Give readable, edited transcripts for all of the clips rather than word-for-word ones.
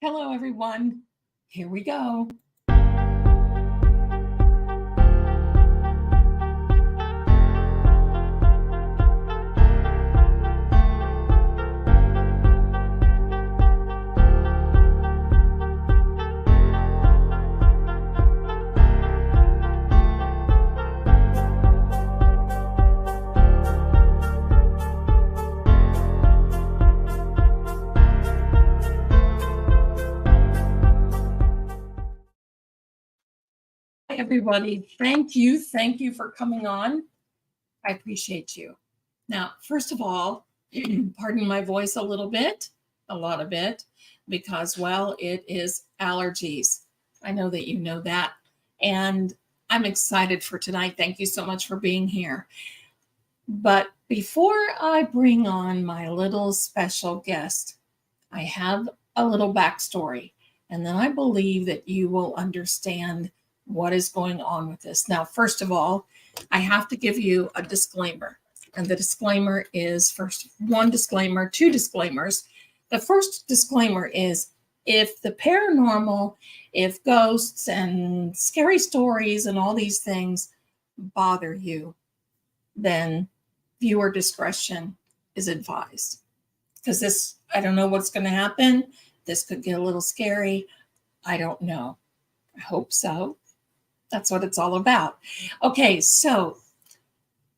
Hello, everyone. Here we go. Everybody, thank you for coming on. I appreciate you. Now, first of all, pardon my voice a lot of it, because, well, it is allergies. I know that you know that, and I'm excited for tonight. Thank you so much for being here. But before I bring on my little special guest, I have a little backstory, and then I believe that you will understand what is going on with this. Now, first of all, I have to give you a disclaimer. And the disclaimer is two disclaimers. The first disclaimer is if the paranormal, if ghosts and scary stories and all these things bother you, then viewer discretion is advised. Because I don't know what's going to happen. This could get a little scary. I don't know. I hope so. That's what it's all about. Okay, so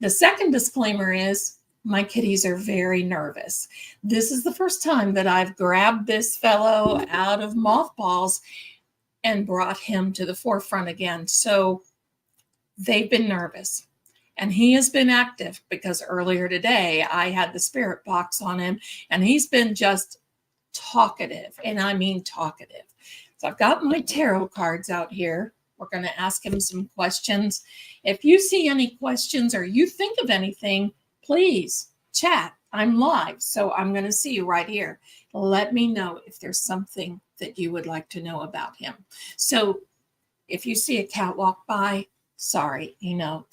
the second disclaimer is my kitties are very nervous. This is the first time that I've grabbed this fellow out of mothballs and brought him to the forefront again. So they've been nervous. And he has been active because earlier today I had the spirit box on him and he's been just talkative. And I mean talkative. So I've got my tarot cards out here. We're going to ask him some questions. If you see any questions or you think of anything, please chat. I'm live, so I'm going to see you right here. Let me know if there's something that you would like to know about him. So if you see a cat walk by, sorry,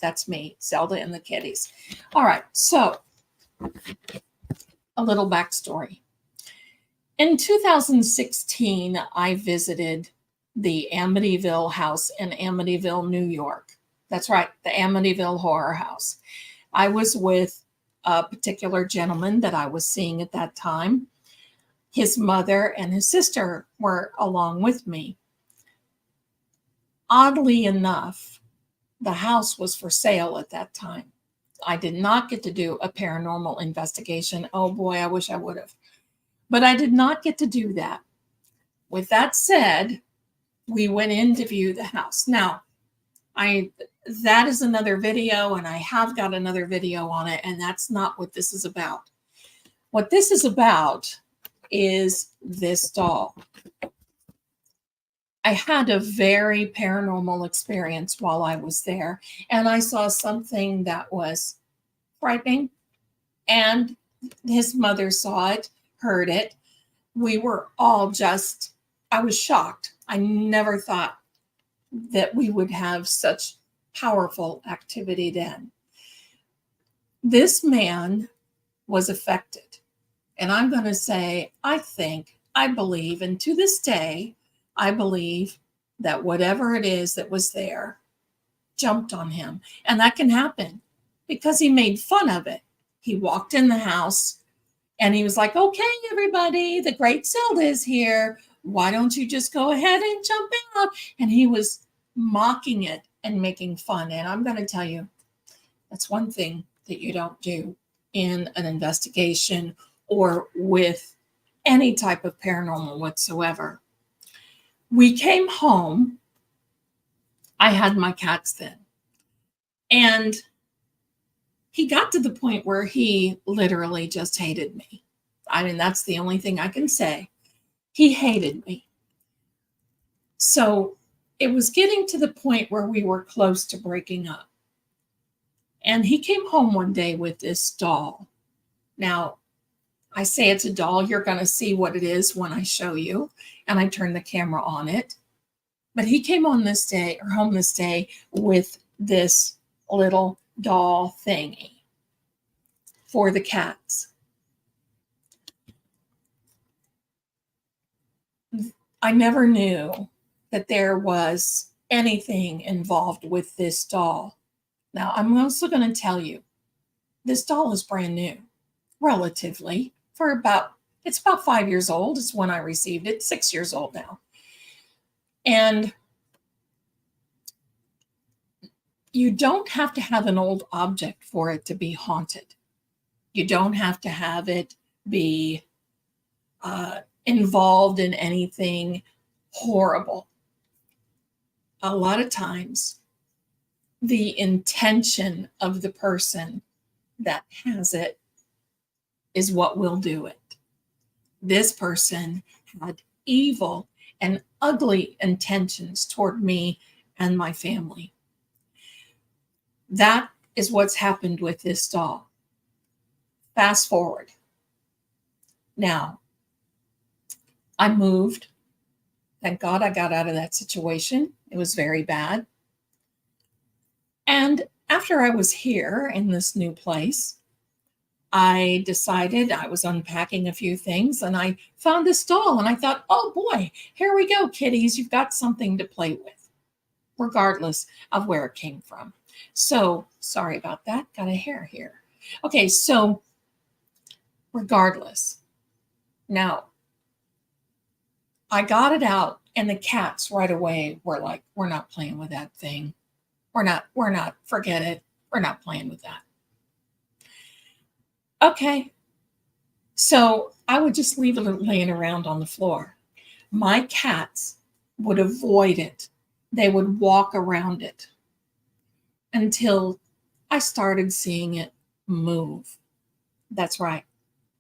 that's me, Zelda and the kitties. All right, so a little backstory. In 2016, I visited the Amityville house in Amityville, New York. That's right, the Amityville Horror House. I was with a particular gentleman that I was seeing at that time. His mother and his sister were along with me. Oddly enough, the house was for sale at that time. I did not get to do a paranormal investigation. Oh boy, I wish I would have. But I did not get to do that. With that said, we went in to view the house. Now, that is another video, and I have got another video on it, and that's not what this is about. What this is about is this doll. I had a very paranormal experience while I was there, and I saw something that was frightening, and his mother saw it, heard it. We were all I was shocked. I never thought that we would have such powerful activity then. This man was affected. And I'm going to say, I believe, and to this day, I believe that whatever it is that was there jumped on him. And that can happen because he made fun of it. He walked in the house and he was like, okay, everybody, the great Zelda is here. Why don't you just go ahead and jump out? And he was mocking it and making fun. And I'm going to tell you, that's one thing that you don't do in an investigation or with any type of paranormal whatsoever. We came home. I had my cats then. And he got to the point where he literally just hated me. I mean, that's the only thing I can say. He hated me. So it was getting to the point where we were close to breaking up. And he came home one day with this doll. Now, I say it's a doll. You're going to see what it is when I show you. And I turn the camera on it. But he came home this day with this little doll thingy for the cats. I never knew that there was anything involved with this doll. Now, I'm also going to tell you, this doll is brand new, relatively, it's about 5 years old. It's when I received it, 6 years old now. And you don't have to have an old object for it to be haunted. You don't have to have it be involved in anything horrible. A lot of times, the intention of the person that has it is what will do it. This person had evil and ugly intentions toward me and my family. That is what's happened with this doll. Fast forward. Now, I moved. Thank God I got out of that situation. It was very bad. And after I was here in this new place, I decided I was unpacking a few things and I found this doll and I thought, oh boy, here we go, kiddies. You've got something to play with, regardless of where it came from. So sorry about that. Got a hair here. Okay, so regardless. Now, I got it out and the cats right away were like, we're not playing with that thing. We're not, forget it. We're not playing with that. Okay. So I would just leave it laying around on the floor. My cats would avoid it. They would walk around it until I started seeing it move. That's right.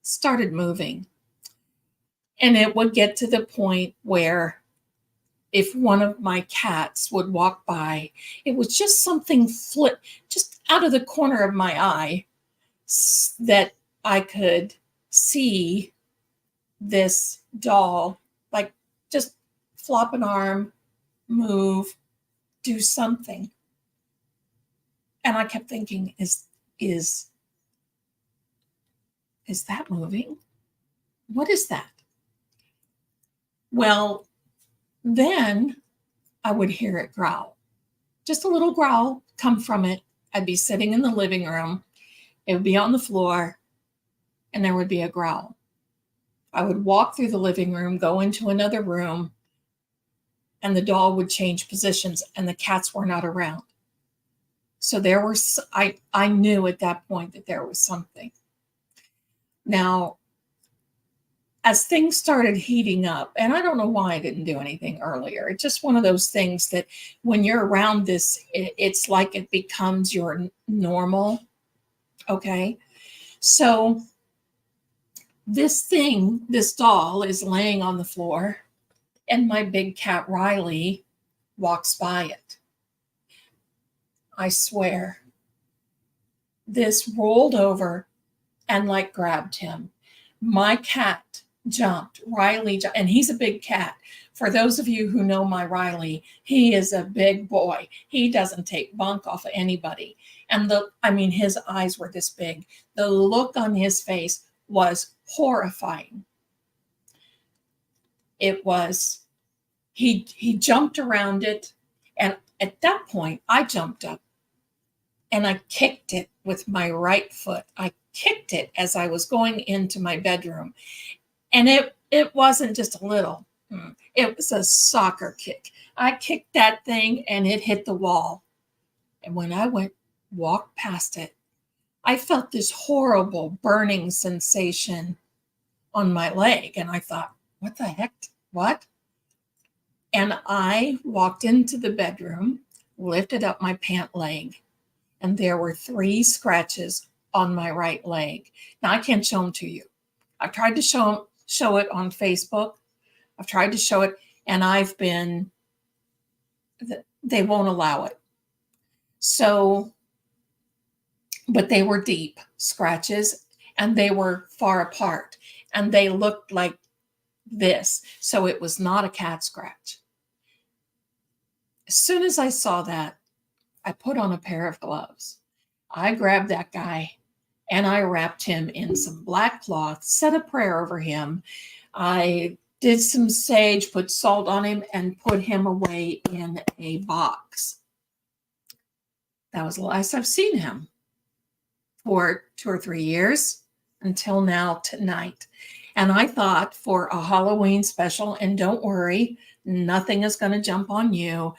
Started moving. And it would get to the point where if one of my cats would walk by, it was just something flip, just out of the corner of my eye, that I could see this doll, like just flop an arm, move, do something. And I kept thinking, is that moving? What is that? Well, then I would hear it growl. Just a little growl come from it. I'd be sitting in the living room. It would be on the floor, and there would be a growl. I would walk through the living room, go into another room, and the doll would change positions, and the cats were not around. So I knew at that point that there was something. Now, as things started heating up, and I don't know why I didn't do anything earlier. It's just one of those things that when you're around this, it's like it becomes your normal. Okay. So this doll is laying on the floor, and my big cat Riley walks by it. I swear, this rolled over and like grabbed him. My cat jumped. Riley jumped, and he's a big cat. For those of you who know my Riley, he is a big boy. He doesn't take bunk off of anybody. And his eyes were this big. The look on his face was horrifying. It was, he jumped around it. And at that point, I jumped up and I kicked it with my right foot. I kicked it as I was going into my bedroom. And it wasn't just a little, it was a soccer kick. I kicked that thing and it hit the wall. And when I walked past it, I felt this horrible burning sensation on my leg. And I thought, what the heck? What? And I walked into the bedroom, lifted up my pant leg, and there were 3 scratches on my right leg. Now, I can't show them to you. I've tried to show it on Facebook. I've tried to show it, and they won't allow it. So, but they were deep scratches, and they were far apart, and they looked like this. So it was not a cat scratch. As soon as I saw that, I put on a pair of gloves. I grabbed that guy and I wrapped him in some black cloth, said a prayer over him. I did some sage, put salt on him, and put him away in a box. That was the last I've seen him for 2 or 3 years until now tonight. And I thought for a Halloween special, and don't worry, nothing is going to jump on you.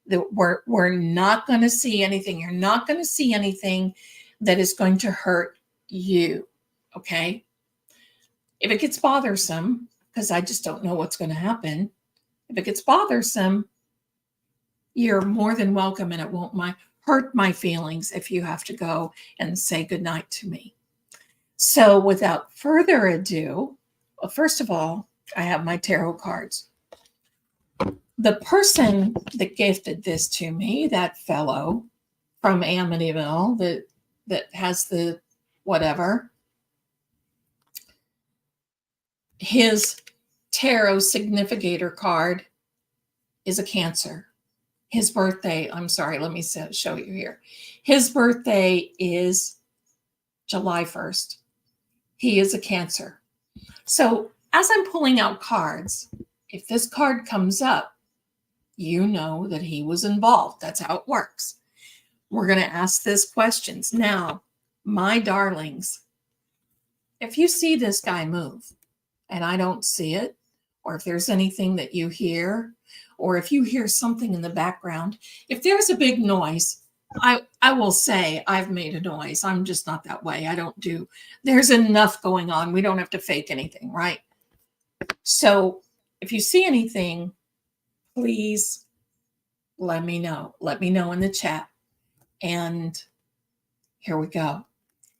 We're not going to see anything. You're not going to see anything that is going to hurt you. Okay. If it gets bothersome, because I just don't know what's going to happen, if it gets bothersome, you're more than welcome, and it won't hurt my feelings if you have to go and say goodnight to me. So without further ado, well, first of all, I have my tarot cards. The person that gifted this to me, that fellow from Amityville that has the whatever, his tarot significator card is a Cancer. His birthday, I'm sorry, let me show you here. His birthday is July 1st. He is a Cancer. So as I'm pulling out cards, if this card comes up, you know that he was involved. That's how it works. We're going to ask this questions. Now, my darlings, if you see this guy move and I don't see it, or if there's anything that you hear, or if you hear something in the background, if there's a big noise, I will say I've made a noise. I'm just not that way. There's enough going on. We don't have to fake anything, right? So if you see anything, please let me know. Let me know in the chat. And here we go.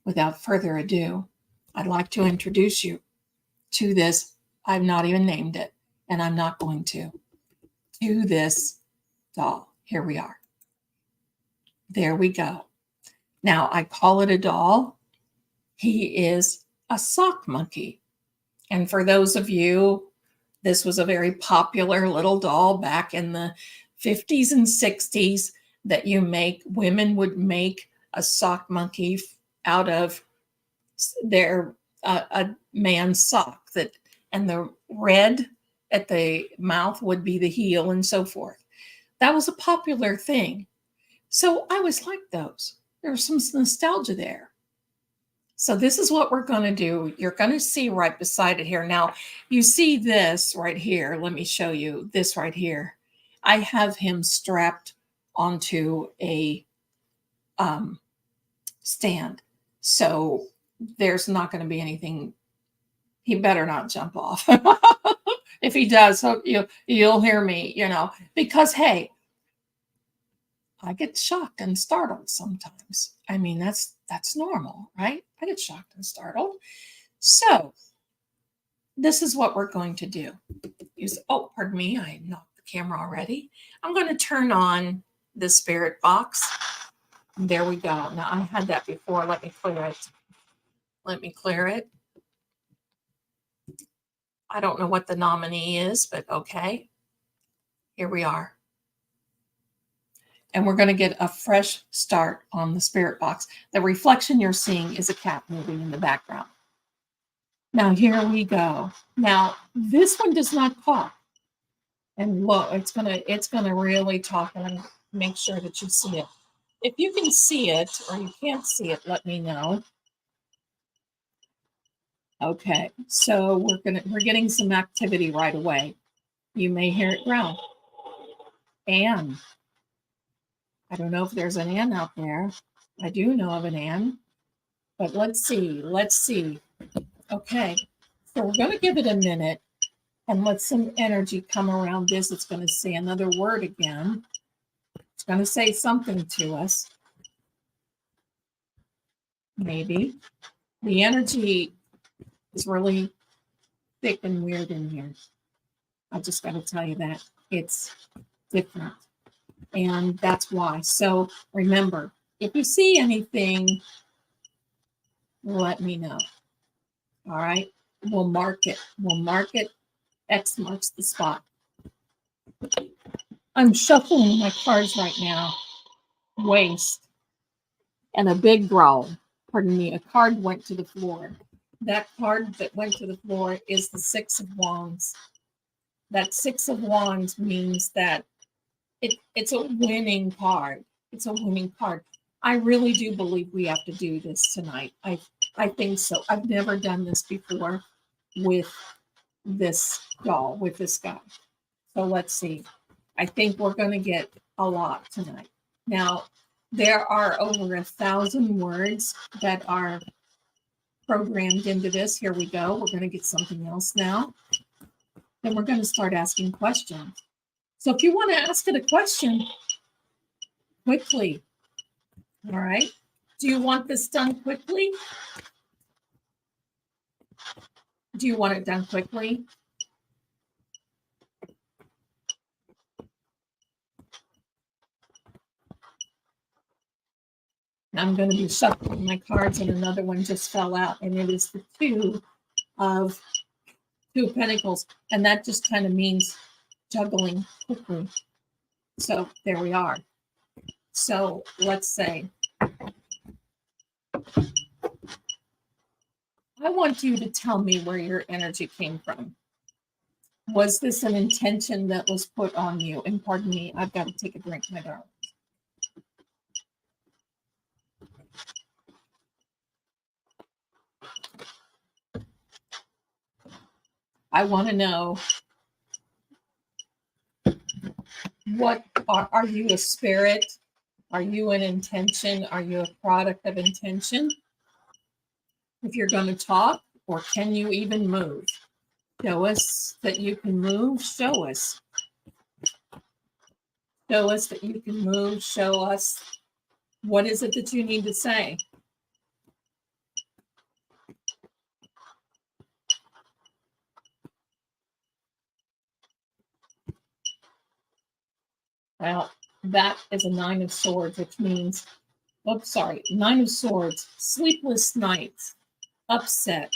Without further ado, I'd like to introduce you to this. I've not even named it, and I'm not going to this doll. Here we are. There we go. Now, I call it a doll. He is a sock monkey. And for those of you, this was a very popular little doll back in the 50s and 60s that women would make a sock monkey out of their a man's sock, and the red at the mouth would be the heel and so forth. That was a popular thing. So I always liked those. There was some nostalgia there. So this is what we're going to do. You're going to see right beside it here. Now, you see this right here. Let me show you this right here. I have him strapped onto a stand. So there's not going to be anything. He better not jump off. If he does, you'll hear me, because, hey, I get shocked and startled sometimes. I mean, that's normal, right? I get shocked and startled. So this is what we're going to do. Oh, pardon me. I knocked the camera already. I'm going to turn on the spirit box. There we go. Now, I had that before. Let me clear it. I don't know what the nominee is, but okay. Here we are. And we're going to get a fresh start on the spirit box. The reflection you're seeing is a cat moving in the background. Now, here we go. Now, this one does not talk. And look, it's gonna really talk, and make sure that you see it. If you can see it or you can't see it, let me know. Okay, so we're getting some activity right away. You may hear it growl. Anne. I don't know if there's an Anne out there. I do know of an Anne, but let's see. Okay, so we're going to give it a minute and let some energy come around this. It's going to say another word again. It's going to say something to us. Maybe. The energy is really thick and weird in here. I just got to tell you that. It's different. And that's why. So remember, if you see anything, let me know. All right. We'll mark it. X marks the spot. I'm shuffling my cards right now. Waste. And a big growl. Pardon me. A card went to the floor. That card that went to the floor is the Six of Wands. That Six of Wands means that it's a winning card. It's a winning card. I really do believe we have to do this tonight. I think so. I've never done this before with this doll, with this guy. So let's see. I think we're going to get a lot tonight. Now, there are over 1,000 words that are programmed into this. Here we go. We're going to get something else now. Then we're going to start asking questions. So if you want to ask it a question, quickly. All right. Do you want this done quickly? Do you want it done quickly? I'm going to be shuffling my cards, and another one just fell out, and it is the Two of Pentacles, and that just kind of means juggling quickly. So there we are. So let's say, I want you to tell me where your energy came from. Was this an intention that was put on you? And pardon me, I've got to take a drink, my darling. I want to know, what are you a spirit? Are you an intention? Are you a product of intention? If you're going to talk, or can you even move? Show us that you can move. Show us. Show us that you can move. Show us, what is it that you need to say? Well, that is a Nine of Swords, which means, oops, sorry, Nine of Swords, sleepless nights, upset.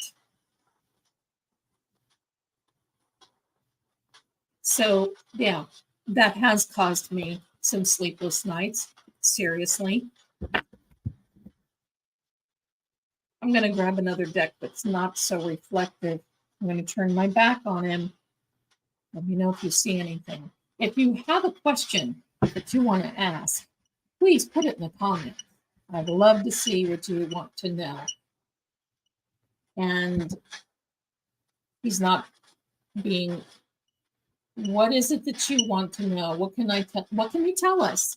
So, yeah, that has caused me some sleepless nights, seriously. I'm going to grab another deck that's not so reflective. I'm going to turn my back on him. Let me know if you see anything. If you have a question that you want to ask, please put it in the comments. I'd love to see what you want to know. And he's not being, what is it that you want to know? What can you tell us?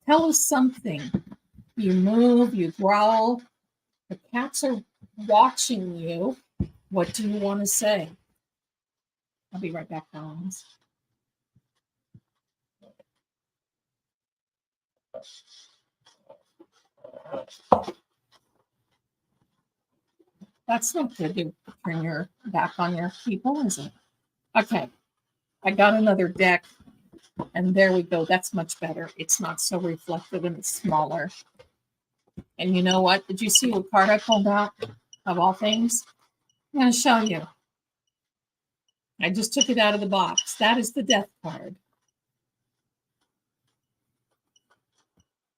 Tell us something. You move, you growl. The cats are watching you. What do you want to say? I'll be right back, Collins. That's not good to turn your back on your people, is it? Okay. I got another deck, and there we go. That's much better. It's not so reflective, and it's smaller. And you know what? Did you see what card I pulled out, of all things? I'm going to show you. I just took it out of the box. That is the Death card.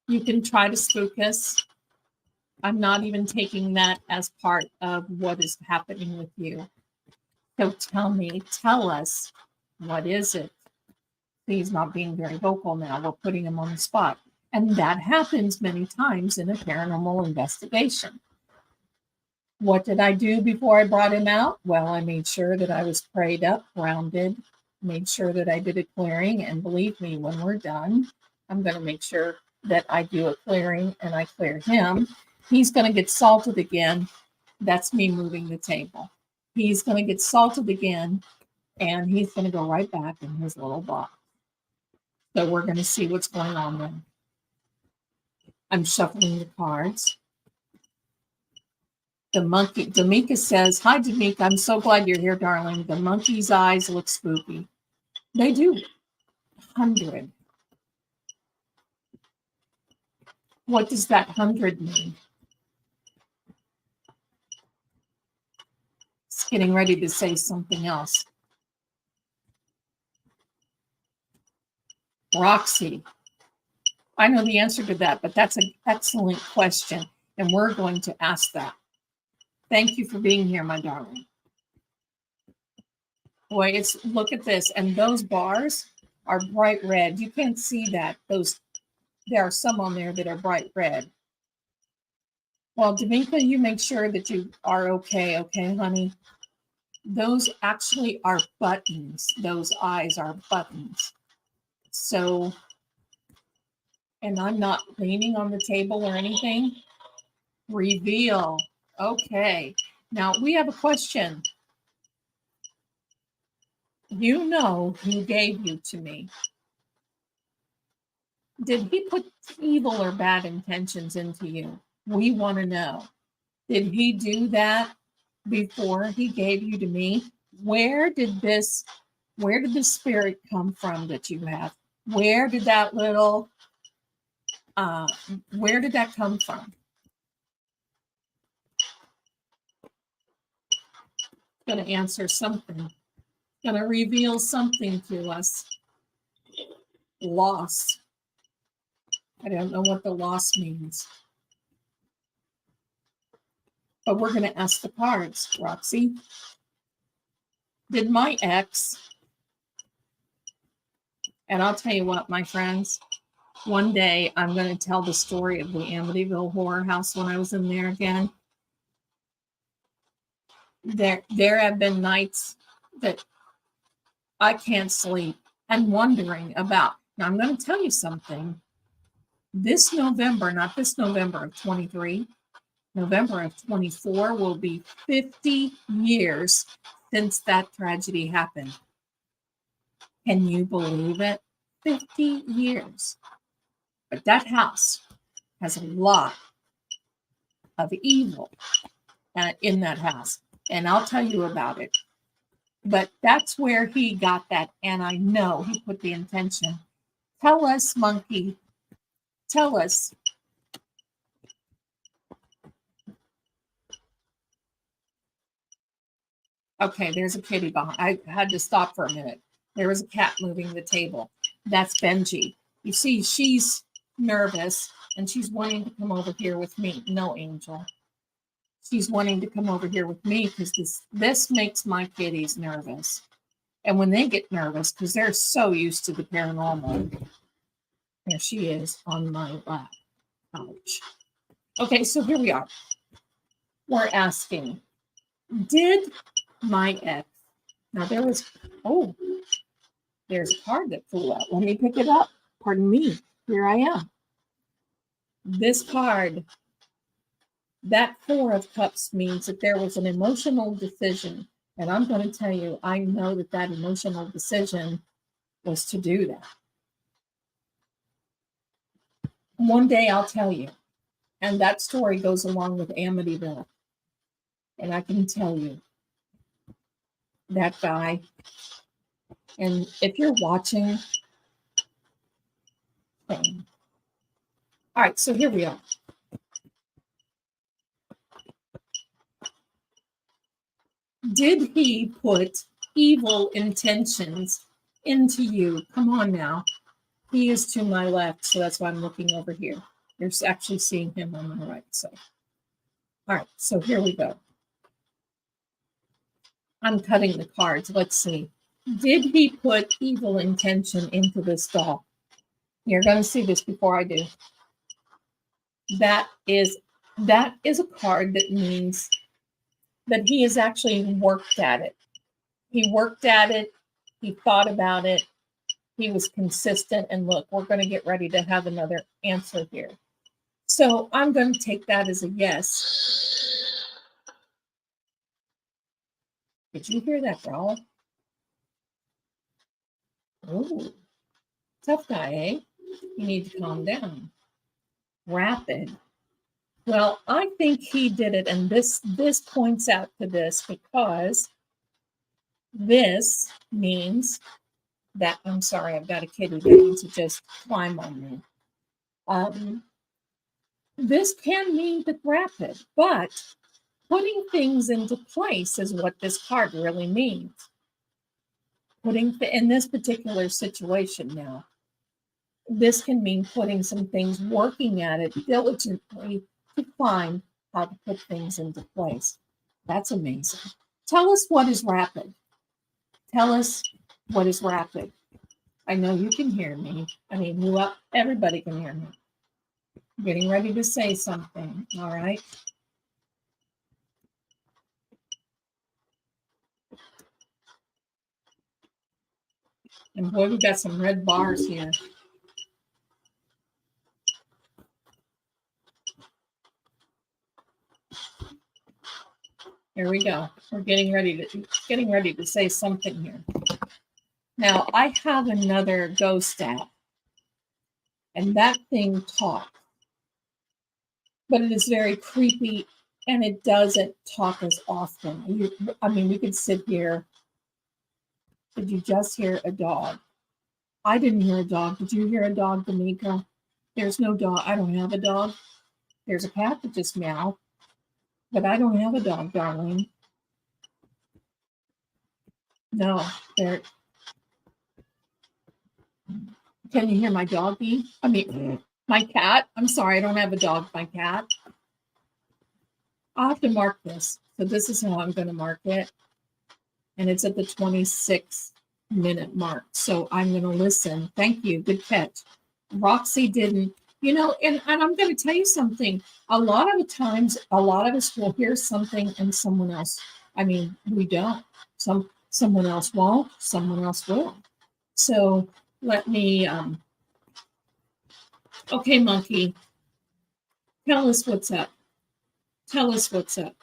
You can try to spook us. I'm not even taking that as part of what is happening with you. So tell us, what is it? He's not being very vocal now. We're putting him on the spot. And that happens many times in a paranormal investigation. What did I do before I brought him out? Well, I made sure that I was prayed up, grounded, made sure that I did a clearing. And believe me, when we're done, I'm going to make sure that I do a clearing and I clear him. He's going to get salted again. That's me moving the table. He's going to get salted again, and he's going to go right back in his little box. So we're going to see what's going on then. I'm shuffling the cards. The monkey, Damika says, hi, Damika. I'm so glad you're here, darling. The monkey's eyes look spooky. They do. 100. What does that 100 mean? It's getting ready to say something else. Roxy. I know the answer to that, but that's an excellent question, and we're going to ask that. Thank you for being here, my darling. Boy, look at this. And those bars are bright red. You can't see that. There are some on there that are bright red. Well, D'Amica, you make sure that you are okay, honey? Those actually are buttons. Those eyes are buttons. So, and I'm not leaning on the table or anything. Reveal. Okay. Now we have a question. You know who gave you to me. Did he put evil or bad intentions into you? We want to know. Did he do that before he gave you to me? Where did this spirit come from that you have? Where did that come from? Going to answer something. Going to reveal something to us. Loss. I don't know what the loss means. But we're going to ask the cards, Roxy. Did my ex, and I'll tell you what, my friends, one day I'm going to tell the story of the Amityville Horror House when I was in there again. There have been nights that I can't sleep and wondering about. Now, I'm going to tell you something. This November, not this November of 23, November of 24 will be 50 years since that tragedy happened. Can you believe it? 50 years. But that house has a lot of evil in that house. And I'll tell you about it. But that's where he got that. And I know he put the intention. Tell us, monkey. Tell us. Okay, there's a kitty behind. I had to stop for a minute. There was a cat moving the table. That's Benji. You see, she's nervous and she's wanting to come over here with me. No, Angel. She's wanting to come over here with me because this makes my kitties nervous. And when they get nervous, because they're so used to the paranormal, there she is on my lap. Ouch. Okay, so here we are. We're asking, did my ex, now there's a card that flew out. Let me pick it up. Pardon me. Here I am. This card, that 4 of Cups means that there was an emotional decision. And I'm going to tell you, I know that emotional decision was to do that. One day I'll tell you. And that story goes along with Amityville. And I can tell you, that guy, and if you're watching, all right, so here we are. Did he put evil intentions into you? Come on now. He is to my left, so that's why I'm looking over here. You're actually seeing him on my right side. All right, so here we go. I'm cutting the cards. Let's see. Did he put evil intention into this doll? You're going to see this before I do. That is a card that means that he has actually worked at it. He worked at it. He thought about it. He was consistent. And look, we're going to get ready to have another answer here. So I'm going to take that as a yes. Did you hear that growl? Oh, tough guy, eh? You need to calm down. Rapid. Well, I think he did it, and this points out to this because this means that, I'm sorry, I've got a kitty that wants to just climb on me. This can mean that rapid, but putting things into place is what this card really means. Putting in this particular situation now, this can mean putting some things, working at it diligently to find how to put things into place. That's amazing. Tell us what is rapid. Tell us what is rapid. I know you can hear me. I mean, everybody can hear me. I'm getting ready to say something. All right. And boy, we got some red bars here. Here we go. We're getting ready to say something here. Now I have another ghost app, and that thing talks, but it is very creepy, and it doesn't talk as often. We could sit here. Did you just hear a dog? I didn't hear a dog. Did you hear a dog, D'Amica? There's no dog. I don't have a dog. There's a cat that just meowed, but I don't have a dog, darling. No, there. Can you hear my doggy? My cat. I'm sorry, I don't have a dog. My cat. I'll have to mark this. So this is how I'm going to mark it. And it's at the 26-minute mark. So I'm going to listen. Thank you. Good catch. Roxy didn't, and I'm going to tell you something. A lot of the times, a lot of us will hear something and someone else, we don't. Someone else won't, someone else will. So let me, okay, Monkey, tell us what's up. Tell us what's up.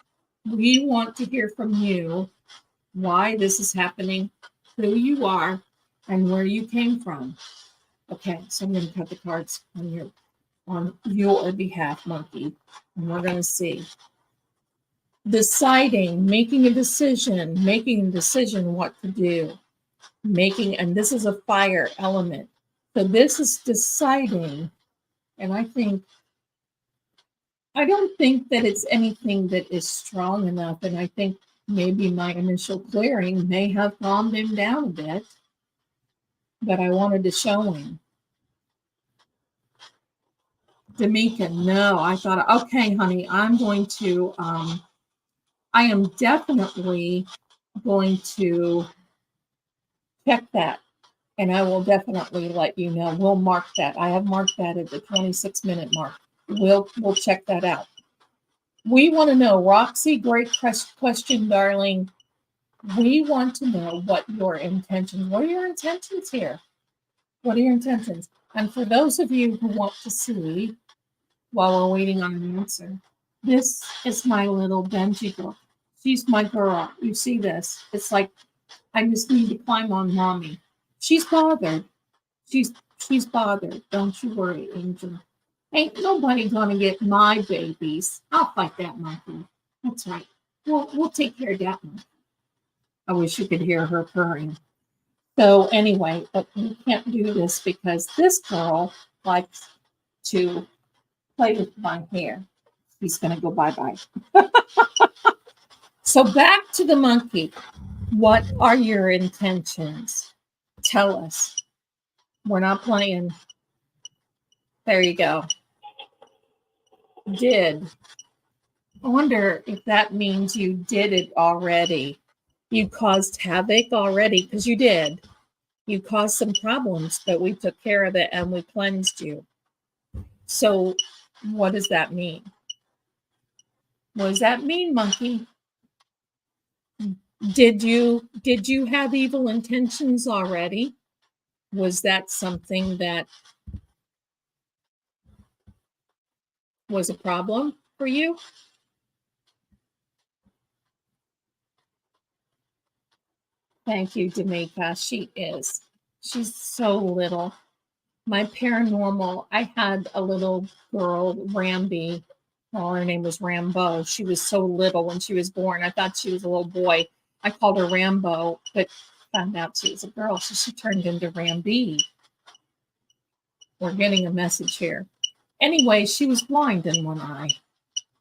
We want to hear from you why this is happening, who you are, and where you came from. Okay, so I'm going to cut the cards on your behalf, Monkey, and we're going to see. Deciding, making a decision what to do. And this is a fire element. So this is deciding, and I don't think that it's anything that is strong enough, and I think maybe my initial clearing may have calmed him down a bit, but I wanted to show him. D'Amica, no, I thought, okay, honey, I am definitely going to check that, and I will definitely let you know. We'll mark that. I have marked that at the 26-minute mark. We'll check that out. We want to know, Roxy, great question, darling. We want to know what are your intentions here? What are your intentions? And for those of you who want to see, while we're waiting on an answer, this is my little Benji girl. She's my girl. You see this? It's like I just need to climb on mommy. She's bothered. She's bothered. Don't you worry, Angel. Ain't nobody gonna get my babies. I'll fight that monkey. That's right. We'll take care of that one. I wish you could hear her purring. So anyway, but we can't do this because this girl likes to play with my hair. He's gonna go bye-bye. So back to the monkey. What are your intentions? Tell us. We're not playing. There you go. Did. I wonder if that means you did it already. You caused havoc already, because you did. You caused some problems, but we took care of it and we cleansed you. So what does that mean? What does that mean, monkey? Did you have evil intentions already? Was that something that was a problem for you? Thank you, D'Amica. She is. She's so little. My paranormal, I had a little girl, Ramby. Well, her name was Rambo. She was so little when she was born. I thought she was a little boy. I called her Rambo, but found out she was a girl, so she turned into Ramby. We're getting a message here. Anyway, she was blind in one eye.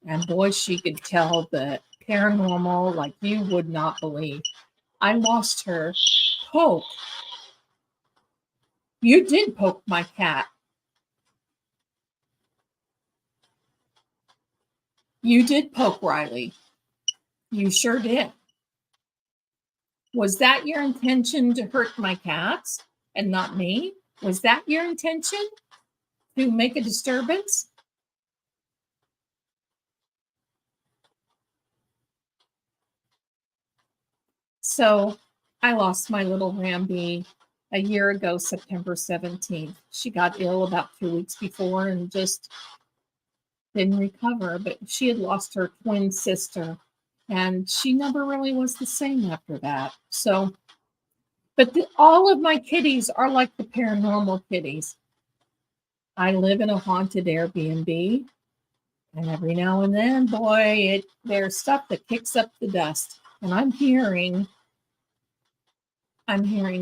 And boy, she could tell the paranormal like you would not believe. I lost her. Poke. You did poke my cat. You did poke Riley. You sure did. Was that your intention to hurt my cats and not me? Was that your intention to make a disturbance? So I lost my little Ramby a year ago, September 17th. She got ill about 2 weeks before and just didn't recover, but she had lost her twin sister and she never really was the same after that. So, but all of my kitties are like the paranormal kitties. I live in a haunted Airbnb, and every now and then, boy, there's stuff that kicks up the dust. And I'm hearing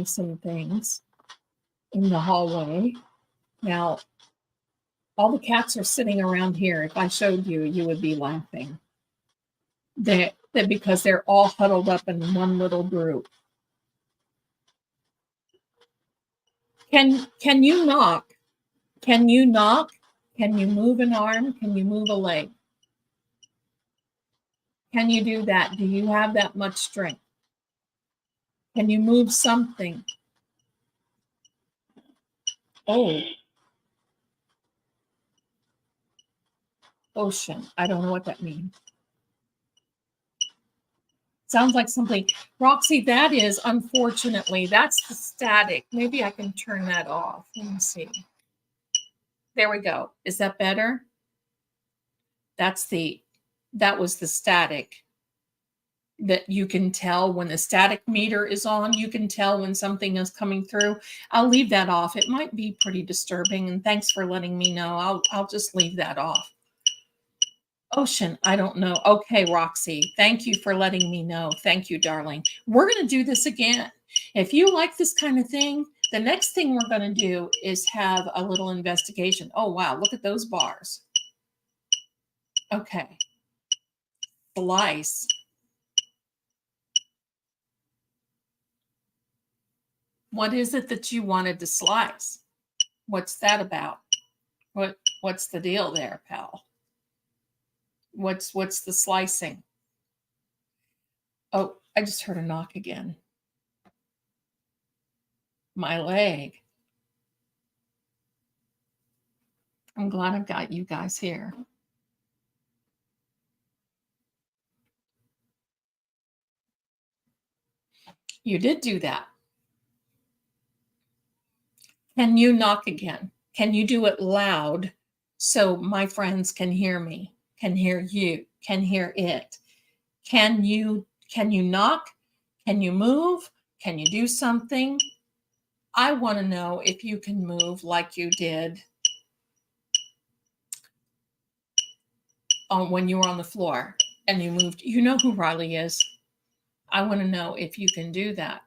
some things in the hallway. Now, all the cats are sitting around here. If I showed you, you would be laughing. That because they're all huddled up in one little group. Can you knock? Can you knock? Can you move an arm? Can you move a leg? Can you do that? Do you have that much strength? Can you move something? Oh. Ocean. I don't know what that means. Sounds like something. Roxy, that is, unfortunately, that's the static. Maybe I can turn that off. Let me see. There we go. Is that better? That was the static. That you can tell when the static meter is on, you can tell when something is coming through. I'll leave that off. It might be pretty disturbing, and thanks for letting me know. I'll just leave that off. Ocean, I don't know. Okay, Roxy, thank you for letting me know. Thank you, darling. We're going to do this again. If you like this kind of thing, the next thing we're going to do is have a little investigation. Oh, wow, look at those bars. Okay. Slice. What is it that you wanted to slice? What's that about? What's the deal there, pal? What's the slicing? Oh, I just heard a knock again. My leg. I'm glad I've got you guys here. You did do that. Can you knock again? Can you do it loud so my friends can hear me, can hear you, can hear it? Can you knock? Can you move? Can you do something? I want to know if you can move like you did when you were on the floor and you moved. You know who Riley is. I want to know if you can do that.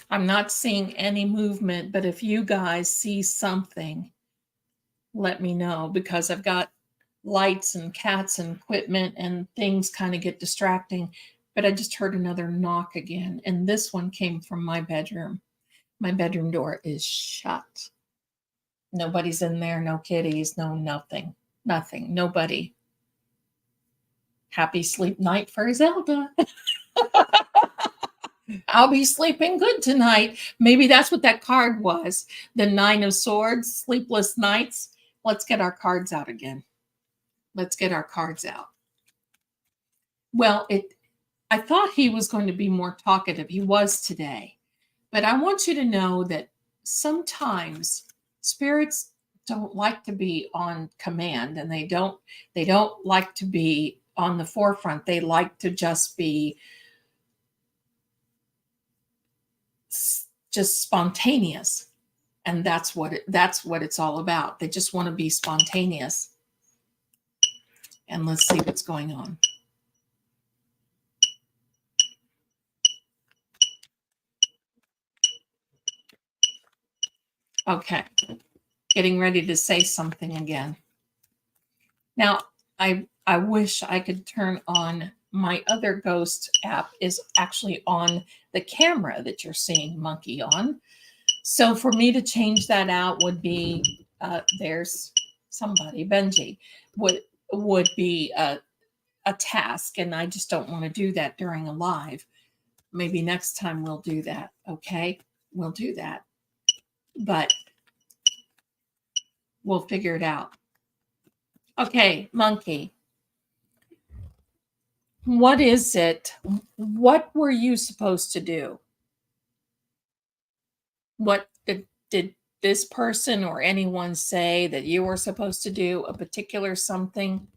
I'm not seeing any movement, but if you guys see something, let me know, because I've got lights and cats and equipment and things kind of get distracting. But I just heard another knock again, and this one came from my bedroom. My bedroom door is shut. Nobody's in there, no kitties, no nothing, nobody. Happy sleep night for Zelda. I'll be sleeping good tonight. Maybe that's what that card was. The 9 of Swords, sleepless nights. Let's get our cards out again. Let's get our cards out. Well, I thought he was going to be more talkative. He was today. But I want you to know that sometimes spirits don't like to be on command, and they don't like to be on the forefront. They like to just be just spontaneous. And that's what it's all about. They just want to be spontaneous. And let's see what's going on. Okay. Getting ready to say something again. Now, I wish I could turn on my other ghost app is actually on the camera that you're seeing Monkey on. So for me to change that out would be, there's somebody, Benji, would be a task, and I just don't want to do that during a live. Maybe next time we'll do that. Okay, we'll do that, but we'll figure it out. Okay, monkey. What is it? What were you supposed to do? What did this person or anyone say that you were supposed to do a particular something?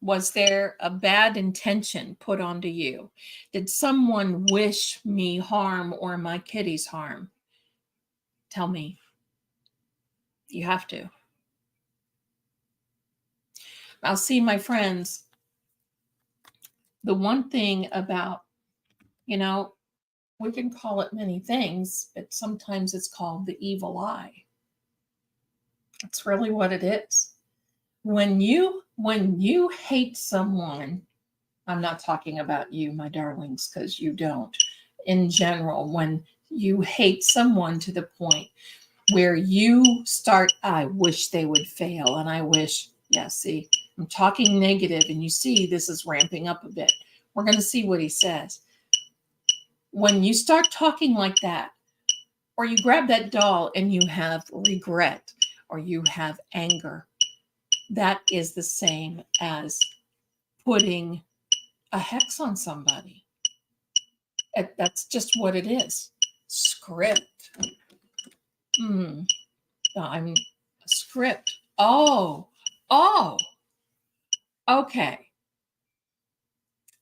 Was there a bad intention put onto you? Did someone wish me harm or my kitties harm? Tell me. You have to. I'll see, my friends. The one thing about, we can call it many things, but sometimes it's called the evil eye. That's really what it is. When you hate someone, I'm not talking about you, my darlings, because you don't. In general, when you hate someone to the point where you start, I wish they would fail, and I wish, yeah, see, I'm talking negative, and you see this is ramping up a bit. We're going to see what he says. When you start talking like that, or you grab that doll and you have regret, or you have anger, that is the same as putting a hex on somebody. That's just what it is. Script. I'm a script. Oh, okay.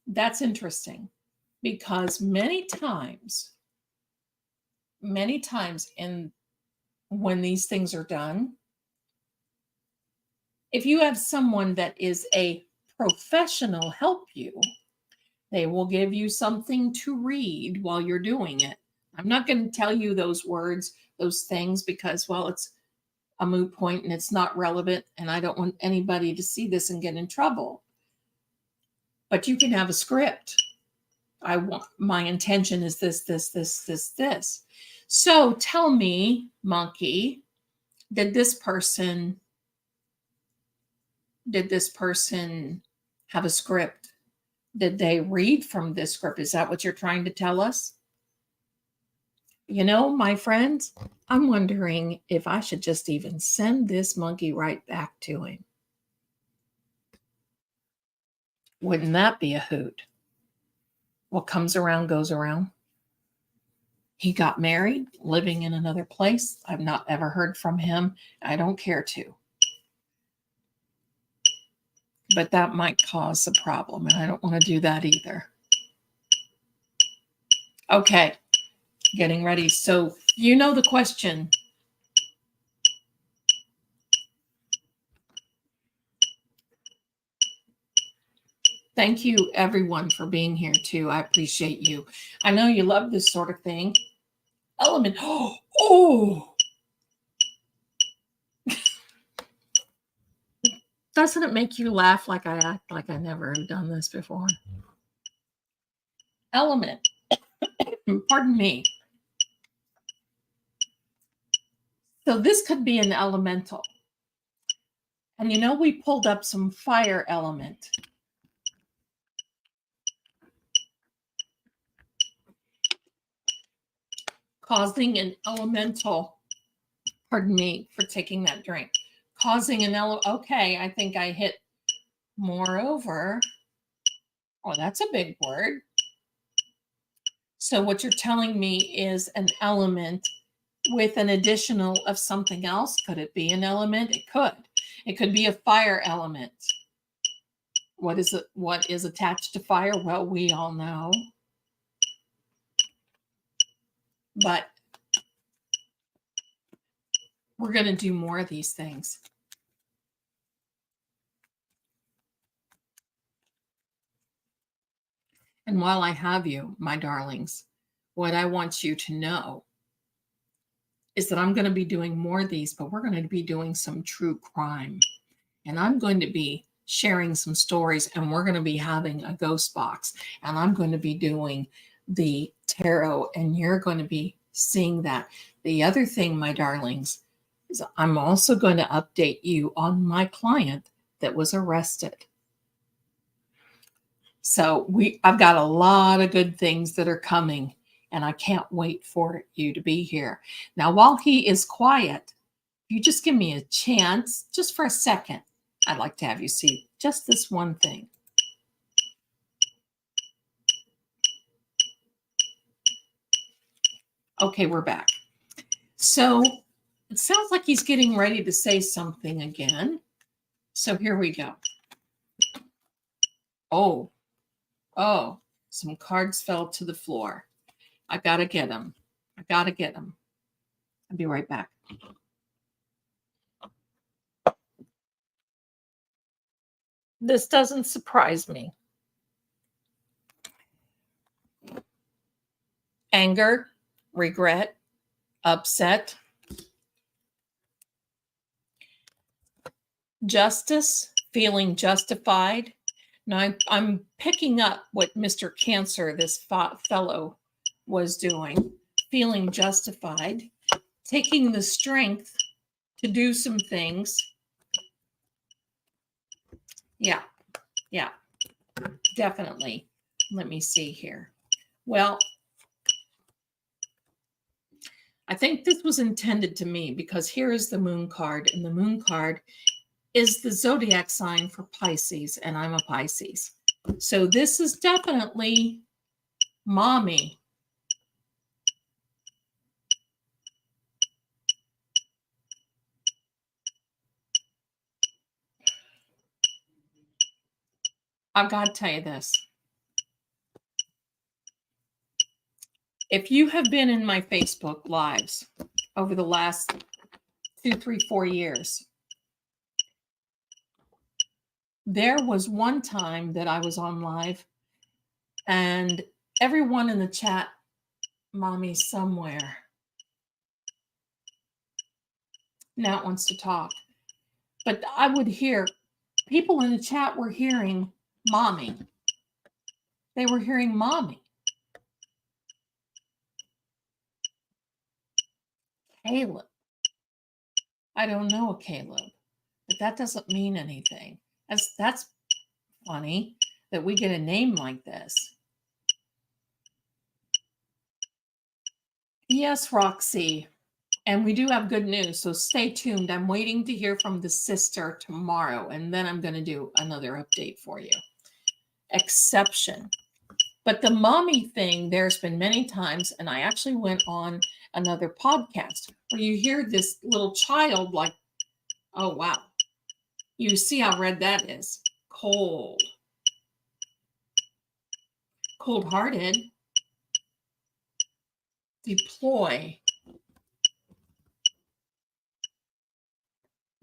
That's interesting, because many times when these things are done, if you have someone that is a professional help you, they will give you something to read while you're doing it. I'm not going to tell you those words, those things, because, well, it's a moot point and it's not relevant, and I don't want anybody to see this and get in trouble. But you can have a script. My intention is this. So tell me, monkey, did this person have a script? Did they read from this script? Is that what you're trying to tell us? My friends, I'm wondering if I should just even send this monkey right back to him. Wouldn't that be a hoot? What comes around goes around. He got married, living in another place. I've not ever heard from him. I don't care to. But that might cause a problem, and I don't want to do that either. Okay, getting ready. So you know the question. Thank you, everyone, for being here, too. I appreciate you. I know you love this sort of thing. Element. Oh! Doesn't it make you laugh like I act like I never have done this before? Element. Pardon me. So this could be an elemental. And we pulled up some fire element. Causing an elemental. Pardon me for taking that drink. Causing an okay, I think I hit moreover. Oh, that's a big word. So what you're telling me is an element with an additional of something else. Could it be an element? It could. It could be a fire element. What is it? What is attached to fire? Well, we all know. But we're going to do more of these things. And while I have you, my darlings, what I want you to know is that I'm going to be doing more of these, but we're going to be doing some true crime. And I'm going to be sharing some stories, and we're going to be having a ghost box, and I'm going to be doing the tarot, and you're going to be seeing that. The other thing, my darlings, is I'm also going to update you on my client that was arrested. So I've got a lot of good things that are coming, and I can't wait for you to be here. Now, while he is quiet, if you just give me a chance, just for a second, I'd like to have you see just this one thing. Okay, we're back. So it sounds like he's getting ready to say something again. So here we go. Oh, some cards fell to the floor. I gotta get them. I'll be right back. This doesn't surprise me. Anger, regret, upset, justice, feeling justified. Now I'm picking up what Mr. Cancer, this fellow, was doing, feeling justified, taking the strength to do some things. Yeah, definitely. Let me see here. Well, I think this was intended to me because here is the moon card, and the moon card is the zodiac sign for Pisces, and I'm a Pisces. So this is definitely mommy. I've got to tell you this. If you have been in my Facebook lives over the last 2, 3, 4 years, there was one time that I was on live and everyone in the chat, mommy somewhere, now wants to talk. But I would hear people in the chat were hearing mommy. They were hearing mommy. Caleb. I don't know a Caleb, but that doesn't mean anything. That's funny that we get a name like this. Yes, Roxy. And we do have good news, so stay tuned. I'm waiting to hear from the sister tomorrow, and then I'm going to do another update for you. Exception. But the mommy thing, there's been many times, and I actually went on another podcast where you hear this little child like, oh, wow. You see how red that is. Cold. Cold-hearted. Deploy.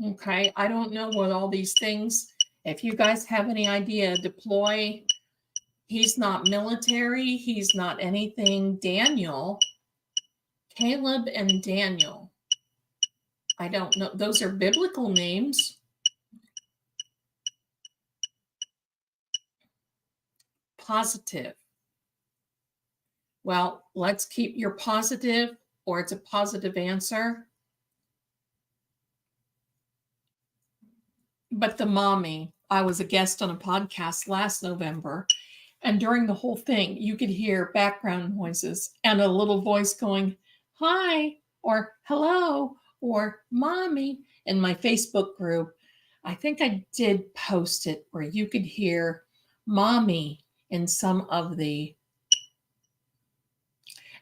Okay, I don't know what all these things, if you guys have any idea, deploy, he's not military, he's not anything. Daniel, Caleb and Daniel, I don't know, those are biblical names. Positive. Well, let's keep your positive, or it's a positive answer. But the mommy, I was a guest on a podcast last November, and during the whole thing, you could hear background noises and a little voice going, hi, or hello, or mommy. In my Facebook group, I think I did post it where you could hear mommy in some of the,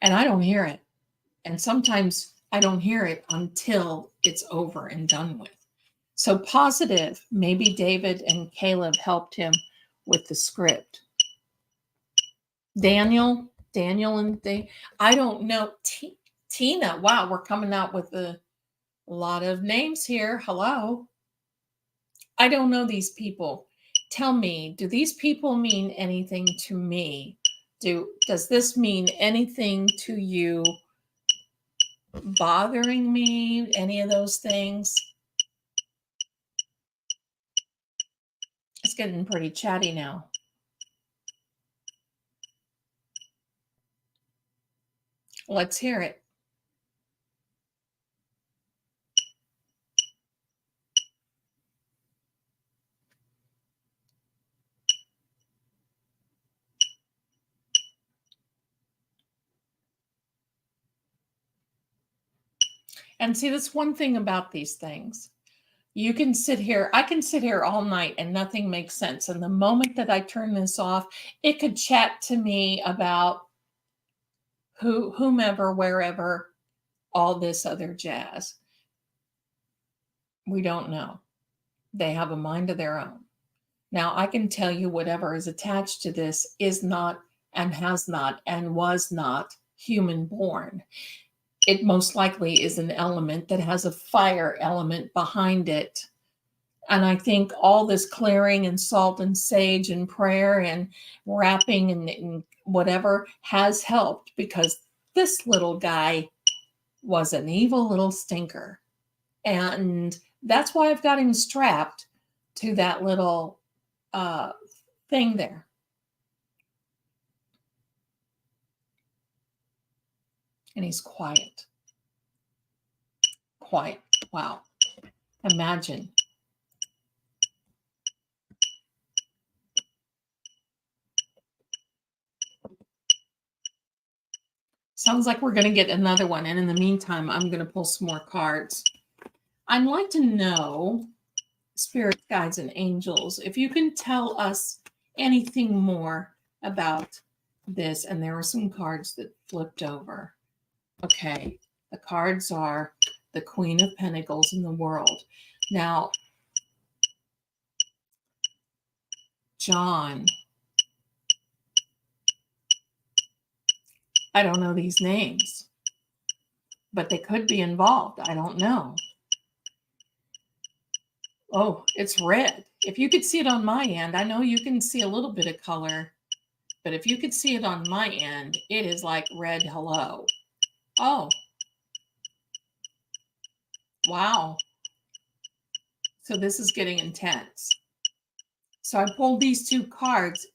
and I don't hear it. And sometimes I don't hear it until it's over and done with. So positive, maybe David and Caleb helped him with the script. Daniel and I don't know. Tina, wow, we're coming out with a lot of names here. Hello. I don't know these people. Tell me, do these people mean anything to me? Does this mean anything to you? Bothering me? Any of those things? It's getting pretty chatty now. Let's hear it. And see, that's one thing about these things. You can sit here, I can sit here all night and nothing makes sense. And the moment that I turn this off, it could chat to me about whomever, wherever, all this other jazz. We don't know. They have a mind of their own. Now, I can tell you whatever is attached to this is not and has not and was not human born. It most likely is an element that has a fire element behind it. And I think all this clearing and salt and sage and prayer and wrapping and whatever has helped, because this little guy was an evil little stinker. And that's why I've got him strapped to that little thing there. And he's quiet. Quiet. Wow. Imagine. Sounds like we're going to get another one. And in the meantime, I'm going to pull some more cards. I'd like to know, spirit guides and angels, if you can tell us anything more about this. And there were some cards that flipped over. Okay. The cards are the Queen of Pentacles in the world. Now, John, I don't know these names, but they could be involved. I don't know. Oh, it's red. If you could see it on my end, I know you can see a little bit of color, but if you could see it on my end, it is like red hello. Oh, wow. So this is getting intense. So I pulled these two cards.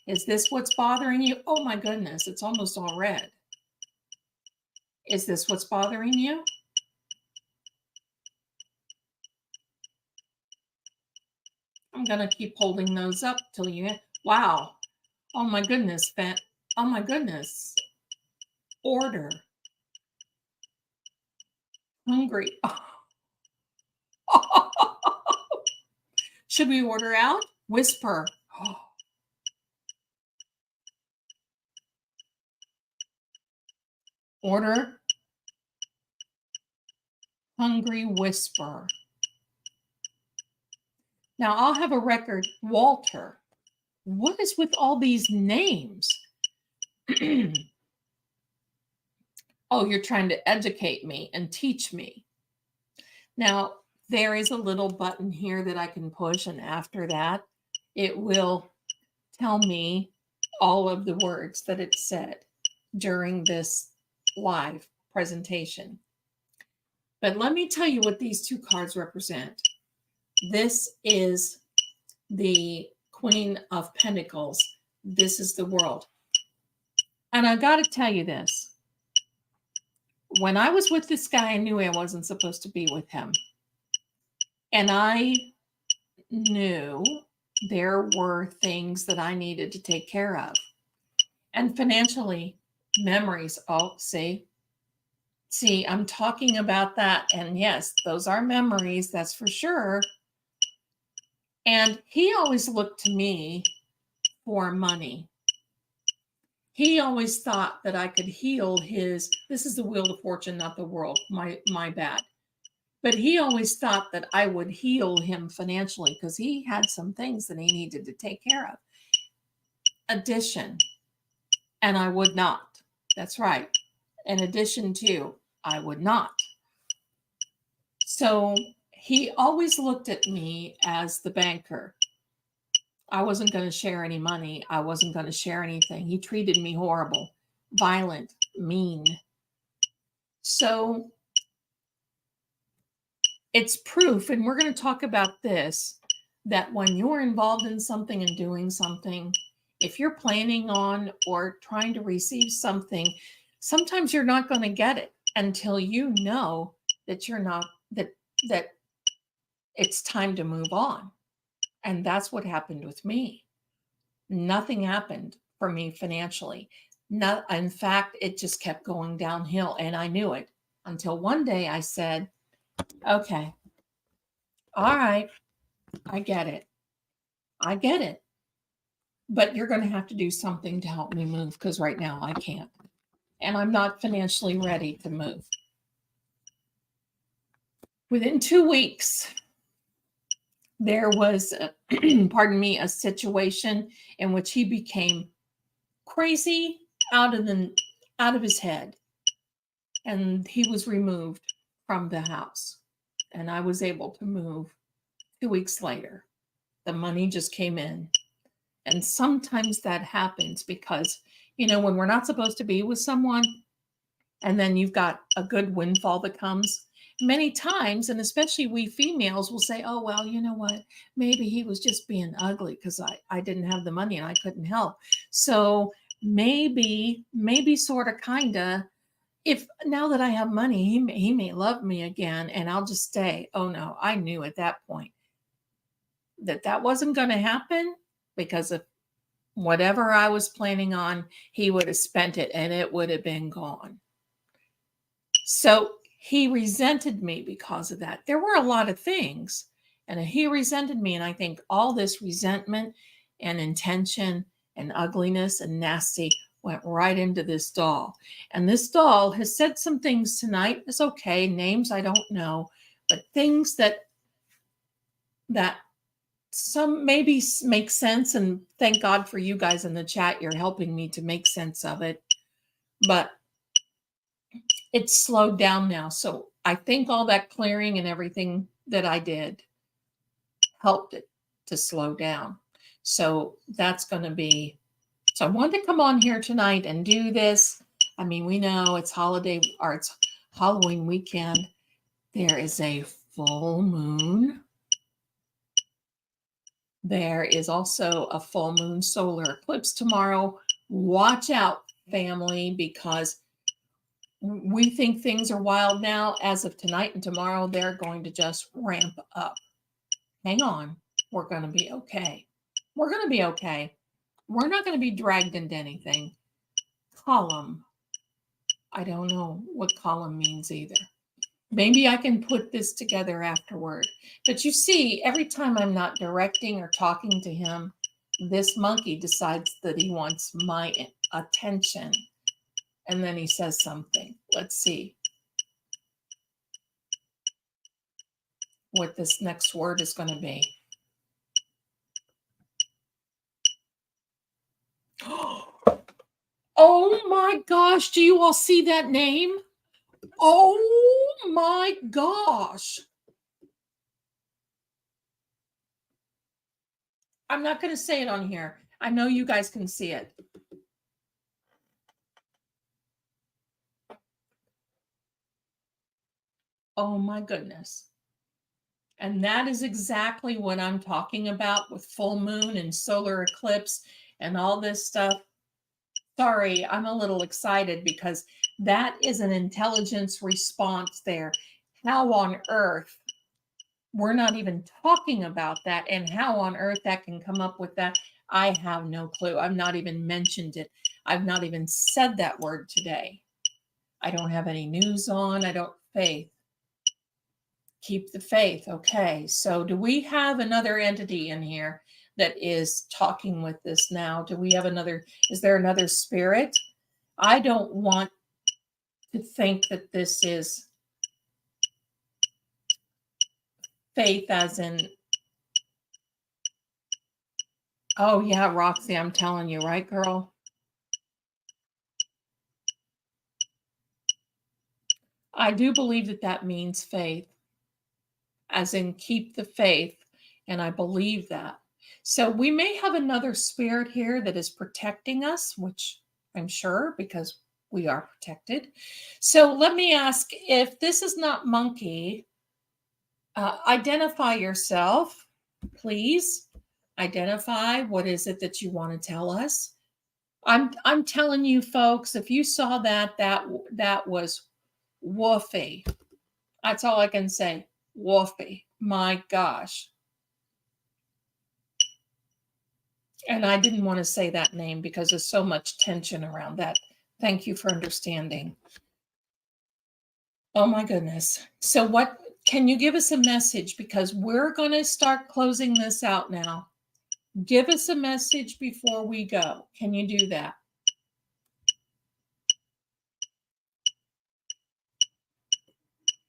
Is this what's bothering you? Oh my goodness, it's almost all red. Is this what's bothering you? I'm going to keep holding those up till you, wow. Oh my goodness, oh my goodness. Order. Hungry. Should we order out? Whisper. Order. Hungry whisper. Now I'll have a record. Walter. What is with all these names? Oh, you're trying to educate me and teach me. Now, there is a little button here that I can push, and after that, it will tell me all of the words that it said during this live presentation. But let me tell you what these two cards represent. This is the Queen of Pentacles. This is the world. And I got to tell you this. When I was with this guy, I knew I wasn't supposed to be with him. And I knew there were things that I needed to take care of. And financially, memories. Oh, see, I'm talking about that. And yes, those are memories, that's for sure. And he always looked to me for money. He always thought that I could heal his, this is the Wheel of Fortune, not the world, my bad. But he always thought that I would heal him financially because he had some things that he needed to take care of. Addition, and I would not. That's right. In addition to, I would not. So he always looked at me as the banker. I wasn't going to share any money. I wasn't going to share anything. He treated me horrible, violent, mean. So it's proof, and we're going to talk about this, that when you're involved in something and doing something, if you're planning on or trying to receive something, sometimes you're not going to get it until you know that you're not, that it's time to move on. And that's what happened with me. Nothing happened for me financially. Not, in fact, it just kept going downhill, and I knew it until one day I said, okay, all right, I get it. I get it. But you're going to have to do something to help me move, because right now I can't. And I'm not financially ready to move. Within 2 weeks, there was, pardon me, a situation in which he became crazy, out of his head, and he was removed from the house, and I was able to move 2 weeks later. The money just came in. And sometimes that happens because, when we're not supposed to be with someone, and then you've got a good windfall that comes, many times, and especially we females will say, oh, well, you know what, maybe he was just being ugly because I didn't have the money and I couldn't help. So maybe sort of, kind of, if now that I have money, he may love me again and I'll just stay. Oh no, I knew at that point that wasn't going to happen, because of whatever I was planning on, he would have spent it and it would have been gone. So he resented me because of that. There were a lot of things, and he resented me. And I think all this resentment and intention and ugliness and nasty went right into this doll. And this doll has said some things tonight. It's okay. Names I don't know, but things that some maybe make sense. And thank God for you guys in the chat. You're helping me to make sense of it. But it's slowed down now. So I think all that clearing and everything that I did helped it to slow down. So that's going to be, so I wanted to come on here tonight and do this. I mean, we know it's holiday, or it's Halloween weekend. There is a full moon. There is also a full moon solar eclipse tomorrow. Watch out, family, because we think things are wild now. As of tonight and tomorrow, they're going to just ramp up. Hang on. We're going to be okay. We're going to be okay. We're not going to be dragged into anything. Column. I don't know what column means either. Maybe I can put this together afterward. But you see, every time I'm not directing or talking to him, this monkey decides that he wants my attention. And then he says something. Let's see what this next word is going to be. Oh my gosh. Do you all see that name? Oh my gosh. I'm not going to say it on here. I know you guys can see it. Oh my goodness. And that is exactly what I'm talking about with full moon and solar eclipse and all this stuff. Sorry, I'm a little excited because that is an intelligence response there. How on earth, we're not even talking about that, and how on earth that can come up with that, I have no clue. I've not even mentioned it. I've not even said that word today. I don't have any news on. Faith. Keep the faith. Okay, so do we have another entity in here that is talking with this now? Do we have is there another spirit? I don't want to think that this is faith as in, oh yeah, Roxy, I'm telling you, right, girl? I do believe that means faith, as in keep the faith, and I believe that. So we may have another spirit here that is protecting us, which I'm sure, because we are protected. So let me ask, if this is not monkey, identify yourself. Please identify what is it that you want to tell us. I'm telling you folks, if you saw that was woofy. That's all I can say. Woofy. My gosh. And I didn't want to say that name because there's so much tension around that. Thank you for understanding. Oh my goodness. So what can you give us a message, because we're going to start closing this out now. Give us a message before we go. Can you do that?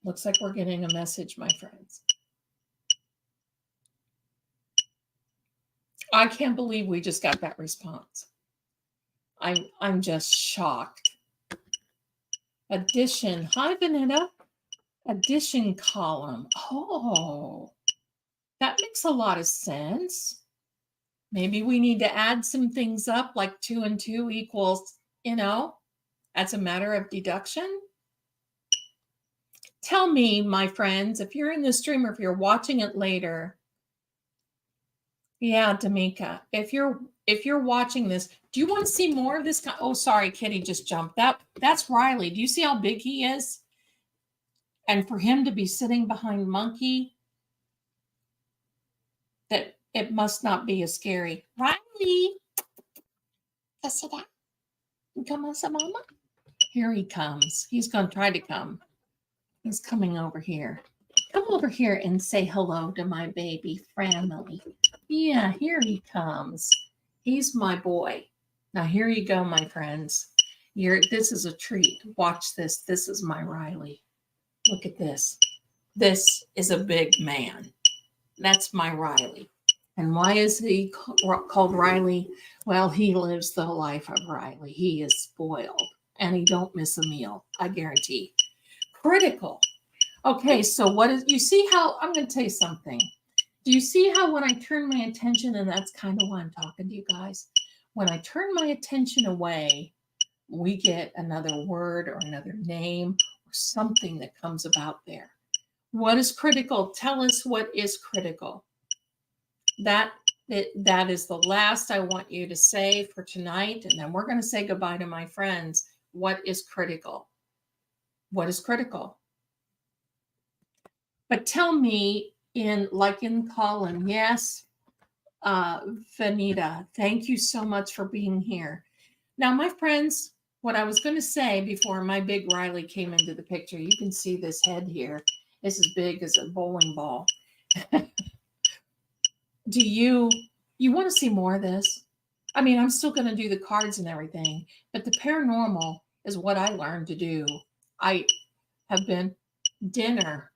Looks like we're getting a message, my friends. I can't believe we just got that response. I'm just shocked. Addition. Hi, Vanetta. Addition column. Oh, that makes a lot of sense. Maybe we need to add some things up, like 2 and 2 equals, that's a matter of deduction. Tell me, my friends, if you're in the stream or if you're watching it later. Yeah, D'Amica, if you're watching this, do you want to see more of this? Oh, sorry, Kitty just jumped. That's Riley. Do you see how big he is? And for him to be sitting behind Monkey, that it must not be as scary. Riley, come on, mama. Here he comes. He's going to try to come. He's coming over here. Come over here and say hello to my baby family. Yeah, here he comes. He's my boy. Now here you go, my friends. This is a treat. Watch this. This is my Riley. Look at this. This is a big man. That's my Riley. And why is he called Riley? Well, he lives the life of Riley. He is spoiled and he don't miss a meal, I guarantee. Critical. Okay, so you see how, I'm going to tell you something. Do you see how when I turn my attention, and that's kind of why I'm talking to you guys, when I turn my attention away, we get another word or another name or something that comes about there. What is critical? Tell us what is critical. That is the last I want you to say for tonight, and then we're going to say goodbye to my friends. What is critical? What is critical? But tell me in column, yes, Vanita, thank you so much for being here. Now, my friends, what I was going to say before my big Riley came into the picture, you can see this head here. It's as big as a bowling ball. Do you want to see more of this? I mean, I'm still going to do the cards and everything, but the paranormal is what I learned to do. I have been dinner.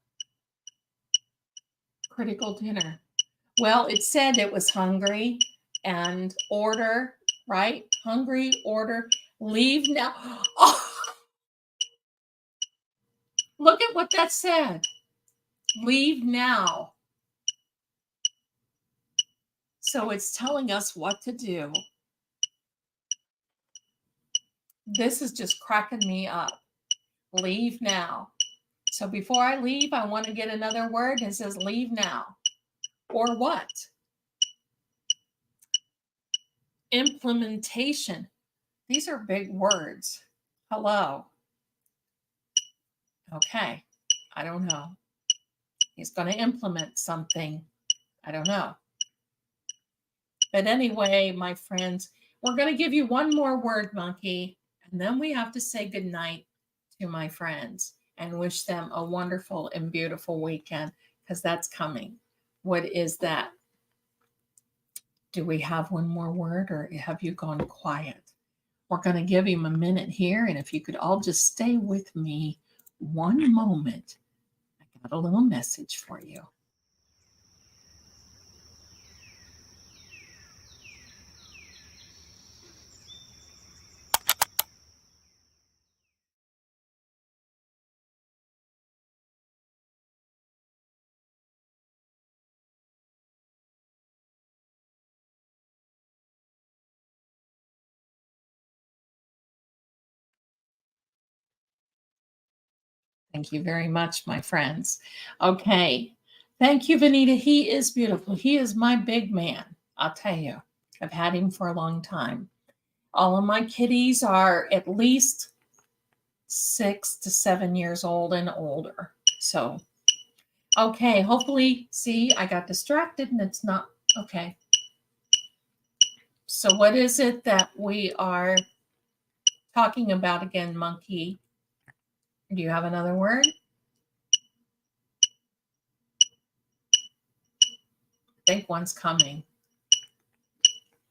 Critical dinner. Well, it said it was hungry and order, right? Hungry, order, leave now. Oh, look at what that said. Leave now. So it's telling us what to do. This is just cracking me up. Leave now. So before I leave, I want to get another word. It says leave now. Or what? Implementation. These are big words. Hello. Okay. I don't know. He's going to implement something. I don't know. But anyway, my friends, we're going to give you one more word, Monkey, and then we have to say goodnight to my friends and wish them a wonderful and beautiful weekend, because that's coming. What is that? Do we have one more word, or have you gone quiet? We're going to give him a minute here, and if you could all just stay with me one moment, I got a little message for you. Thank you very much, my friends. Okay, Thank you, Vanita. He is beautiful. He is my big man. I'll tell you, I've had him for a long time. All of my kitties are at least 6 to 7 years old and older. So, okay, hopefully, see, I got distracted and it's not okay. So, what is it that we are talking about again, monkey? Do you have another word? I think one's coming.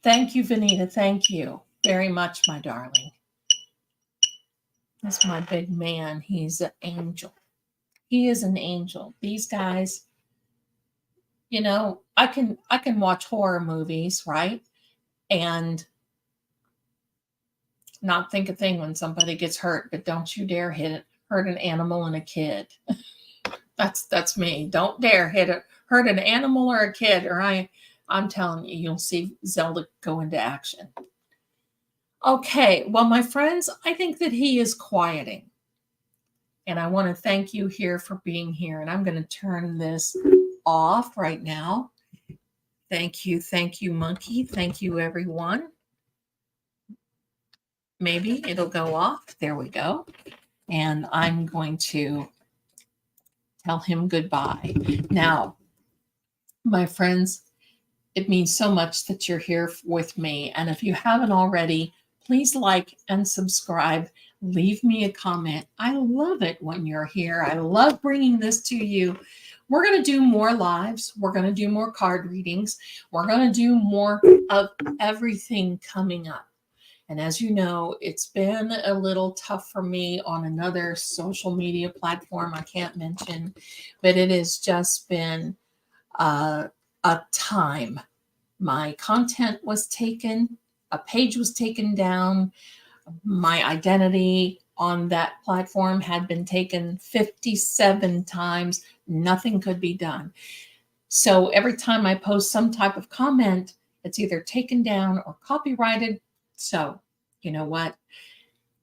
Thank you, Vanita. Thank you very much, my darling. That's my big man. He's an angel. He is an angel. These guys, you know, I can watch horror movies, right? And not think a thing when somebody gets hurt, but don't you dare hurt an animal and a kid. That's me. Don't dare hurt an animal or a kid, or I'm telling you, you'll see Zelda go into action. Okay, well, my friends, I think that he is quieting. And I want to thank you here for being here. And I'm going to turn this off right now. Thank you, monkey. Thank you, everyone. Maybe it'll go off. There we go. And I'm going to tell him goodbye. Now, my friends, it means so much that you're here with me. And if you haven't already, please like and subscribe. Leave me a comment. I love it when you're here. I love bringing this to you. We're going to do more lives. We're going to do more card readings. We're going to do more of everything coming up. And as you know, it's been a little tough for me on another social media platform I can't mention, but it has just been a time. My content was taken, a page was taken down, my identity on that platform had been taken 57 times. Nothing could be done. So every time I post some type of comment, it's either taken down or copyrighted. So, you know what?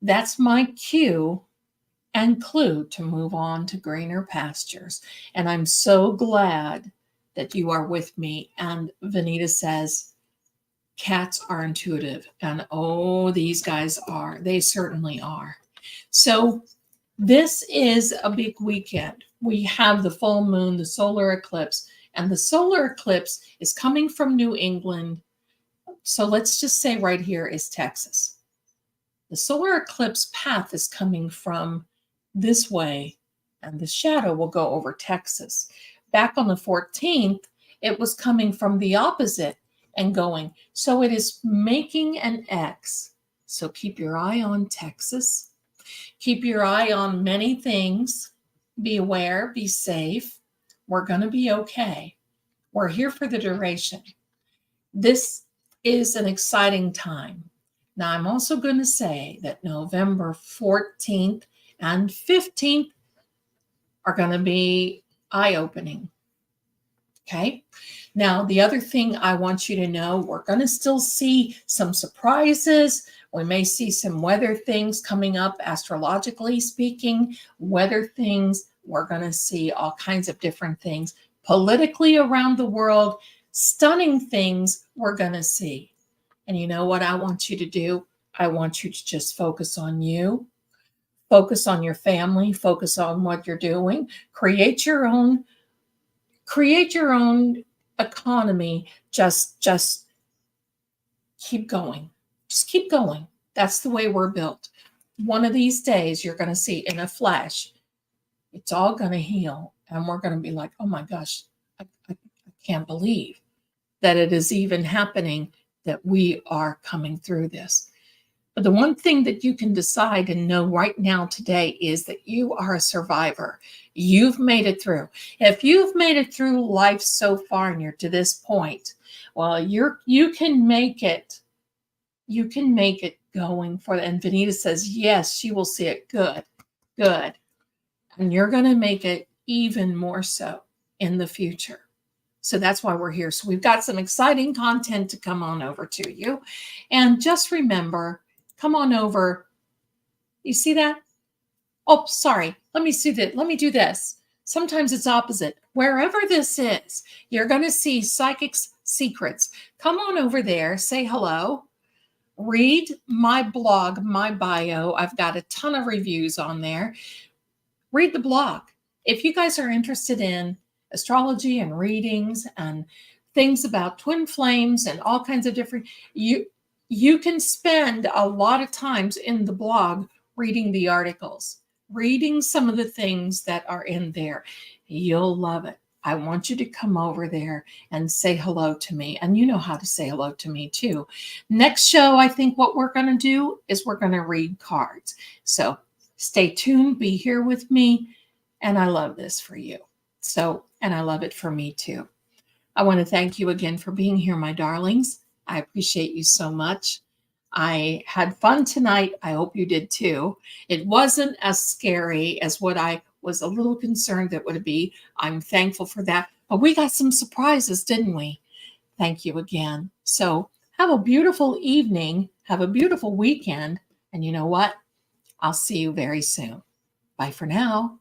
That's my cue and clue to move on to greener pastures. And I'm so glad that you are with me. And Vanita says, cats are intuitive. And oh, these guys are. They certainly are. So this is a big weekend. We have the full moon, the solar eclipse, and the solar eclipse is coming from New England. So let's just say right here is Texas. The solar eclipse path is coming from this way, and the shadow will go over Texas. Back on the 14th, it was coming from the opposite and going. So it is making an X. So keep your eye on Texas. Keep your eye on many things. Be aware, be safe. We're going to be okay. We're here for the duration. This is an exciting time. Now, I'm also going to say that November 14th and 15th are going to be eye-opening. Okay. Now, the other thing I want you to know, we're going to still see some surprises. We may see some weather things coming up, astrologically speaking, weather things. We're going to see all kinds of different things politically around the world, stunning things we're going to see. And you know what I want you to do? I want you to just focus on you, focus on your family, focus on what you're doing, create your own economy. Just keep going. Just keep going. That's the way we're built. One of these days, you're going to see in a flash, it's all going to heal. And we're going to be like, oh my gosh, I can't believe that it is even happening, that we are coming through this. But the one thing that you can decide and know right now today is that you are a survivor. You've made it through. If you've made it through life so far and you're to this point, well, you can make it. You can make it going for it. And Vanita says, yes, she will see it. Good. And you're going to make it even more so in the future. So that's why we're here. So we've got some exciting content to come on over to you. And just remember, come on over. You see that? Oh, sorry. Let me see that. Let me do this. Sometimes it's opposite. Wherever this is, you're going to see Psychics Secrets. Come on over there, say hello, read my blog, my bio. I've got a ton of reviews on there. Read the blog. If you guys are interested in astrology and readings and things about twin flames and all kinds of different, you can spend a lot of times in the blog reading the articles, reading some of the things that are in there. You'll love it. I want you to come over there and say hello to me. And you know how to say hello to me too. Next show, I think what we're going to do is we're going to read cards. So stay tuned, be here with me. And I love this for you. So, and I love it for me too. I want to thank you again for being here, my darlings. I appreciate you so much. I had fun tonight. I hope you did too. It wasn't as scary as what I was a little concerned that would be. I'm thankful for that. But we got some surprises, didn't we? Thank you again. So have a beautiful evening. Have a beautiful weekend. And you know what? I'll see you very soon. Bye for now.